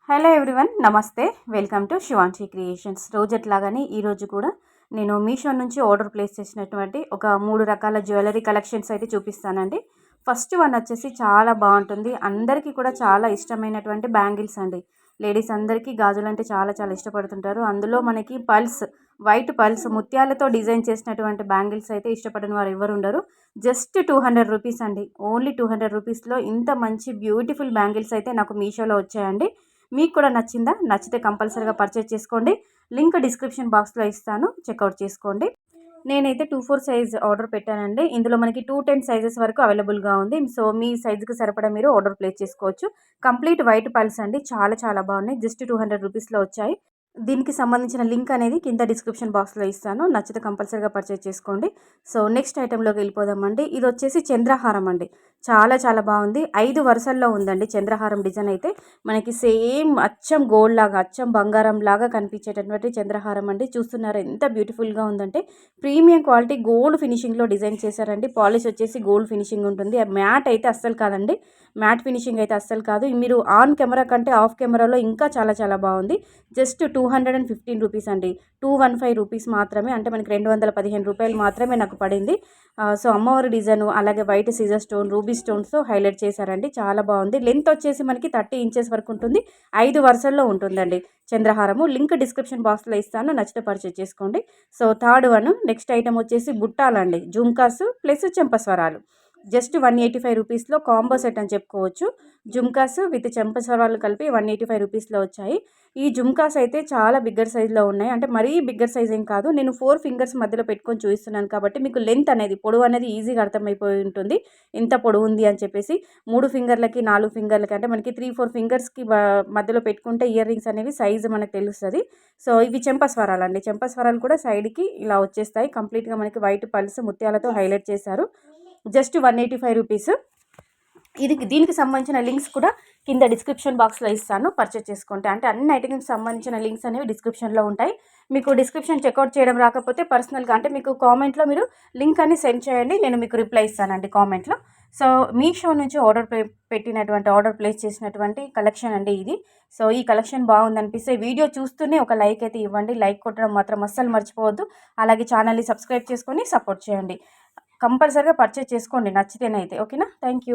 Hello everyone, నమస్తే. Welcome to Shivanshi creations. రోజట్లాగానే ఈరోజు కూడా నేను మీషో నుంచి ఆర్డర్ ప్లేస్ చేసినటువంటి ఒక 3 రకాల జ్యువెలరీ కలెక్షన్స్ అయితే చూపిస్తానండి. ఫస్ట్ వన్ వచ్చేసి చాలా బాగుంటుంది, అందరికీ కూడా చాలా ఇష్టమైనటువంటి బ్యాంగిల్స్ అండి. లేడీస్ అందరికీ గాజులు అంటే చాలా చాలా ఇష్టపడుతుంటారు. అందులో మనకి వైట్ పల్స్ ముత్యాలతో డిజైన్ చేసినటువంటి బ్యాంగిల్స్ అయితే ఇష్టపడని వారు ఎవరు ఉండరు. జస్ట్ 200 రూపీస్ అండి. ఓన్లీ 200 రూపీస్లో ఇంత మంచి బ్యూటిఫుల్ బ్యాంగిల్స్ అయితే నాకు మీషోలో వచ్చాయండి. మీకు కూడా నచ్చిందా? నచ్చితే కంపల్సరీగా పర్చేస్ చేసుకోండి. లింక్ డిస్క్రిప్షన్ బాక్స్లో ఇస్తాను, చెక్అవుట్ చేసుకోండి. నేనైతే 24 సైజ్ ఆర్డర్ పెట్టానండి. ఇందులో మనకి 210 సైజెస్ వరకు అవైలబుల్గా ఉంది. సో మీ సైజుకి సరిపడా మీరు ఆర్డర్ ప్లేస్ చేసుకోవచ్చు. కంప్లీట్ వైట్ పల్స్ అండి, చాలా చాలా బాగున్నాయి. జస్ట్ 200 రూపీస్లో వచ్చాయి. దీనికి సంబంధించిన లింక్ అనేది కింద డిస్క్రిప్షన్ బాక్స్లో ఇస్తాను, నచ్చితే కంపల్సరీగా పర్చేస్ చేసుకోండి. సో నెక్స్ట్ ఐటెంలోకి వెళ్ళిపోదామండి. ఇది వచ్చేసి చంద్రహారం అండి. చాలా చాలా బాగుంది. 5 వరుసల్లో ఉందండి చంద్రహారం డిజైన్ అయితే. మనకి సేమ్ అచ్చం గోల్డ్ లాగా, అచ్చం బంగారం లాగా కనిపించేటటువంటి చంద్రహారం అండి. చూస్తున్నారు ఎంత బ్యూటిఫుల్గా ఉందంటే. ప్రీమియం క్వాలిటీ గోల్డ్ ఫినిషింగ్లో డిజైన్ చేశారండి. పాలిష్ వచ్చేసి గోల్డ్ ఫినిషింగ్ ఉంటుంది. మ్యాట్ అయితే అస్సలు కాదండి, మ్యాట్ ఫినిషింగ్ అయితే అస్సలు కాదు. మీరు ఆన్ కెమెరా కంటే ఆఫ్ కెమెరాలో ఇంకా చాలా చాలా బాగుంది. జస్ట్ 215 రూపీస్ అండి. 215 రూపీస్ మాత్రమే, అంటే మనకి 215 రూపాయలు మాత్రమే నాకు పడింది. సో అమ్మవారి డిజైన్, అలాగే వైట్ సీజర్ స్టోన్, రూబీ స్టోన్స్తో హైలైట్ చేశారండి. చాలా బాగుంది. లెంత్ వచ్చేసి మనకి 30 ఇంచెస్ వరకు ఉంటుంది. 5 వరుసల్లో ఉంటుందండి చంద్రహారము. లింక్ డిస్క్రిప్షన్ బాక్స్లో ఇస్తాను, నచ్చితే పర్చేస్ చేసుకోండి. So third one, next item వచ్చేసి బుట్టాలండి. జుమ్కాస్ ప్లస్ చెంపస్వరాలు. జస్ట్ 185 రూపీస్లో కాంబో సెట్ అని చెప్పుకోవచ్చు. జుమ్కాస్ విత్ చెంపస్వరాలు కలిపి 185 రూపీస్లో వచ్చాయి. ఈ జుమ్కాస్ అయితే చాలా బిగ్గర్ సైజులో ఉన్నాయి, అంటే మరీ బిగ్గర్ సైజ్ ఏం కాదు. నేను 4 ఫింగర్స్ మధ్యలో పెట్టుకొని చూపిస్తున్నాను కాబట్టి మీకు లెంత్ అనేది, పొడవు అనేది ఈజీగా అర్థమైపోయి ఉంటుంది ఎంత పొడవు ఉంది అని చెప్పేసి. 3 ఫింగర్లకి 4 ఫింగర్లకి, అంటే మనకి 3-4 ఫింగర్స్కి మధ్యలో పెట్టుకుంటే ఇయర్ రింగ్స్ అనేవి సైజు మనకు తెలుస్తుంది. సో ఇవి చెంపస్వరాలు అండి. చెంపస్వరాలు కూడా సైడ్కి ఇలా వచ్చేస్తాయి. కంప్లీట్గా మనకి వైట్ పల్స్ ముత్యాలతో హైలైట్ చేశారు. Just 185 rupees. దీనికి సంబంధించిన లింక్స్ కూడా కింద డిస్క్రిప్షన్ బాక్స్లో ఇస్తాను, పర్చేస్ చేసుకుంటే. అంటే అన్ని ఐటమ్స్కి సంబంధించిన లింక్స్ అనేవి డిస్క్రిప్షన్లో ఉంటాయి. మీకు డిస్క్రిప్షన్ చెక్అవుట్ చేయడం రాకపోతే పర్సనల్గా, అంటే మీకు కామెంట్లో మీరు లింక్ అని సెండ్ చేయండి, నేను మీకు రిప్లై ఇస్తానండి కామెంట్లో. సో మీషో నుంచి ఆర్డర్ ప్లేస్ చేసినటువంటి కలెక్షన్ అండి ఇది. సో ఈ కలెక్షన్ బాగుందనిపిస్తే వీడియో చూస్తూనే ఒక లైక్ అయితే ఇవ్వండి. లైక్ కొట్టడం మాత్రం అస్సలు మర్చిపోవద్దు. అలాగే ఛానల్ని సబ్స్క్రైబ్ చేసుకొని సపోర్ట్ చేయండి. కంపల్సరీగా పర్చేస్ చేసుకోండి నచ్చితేనైతే. ఓకేనా? Thank you.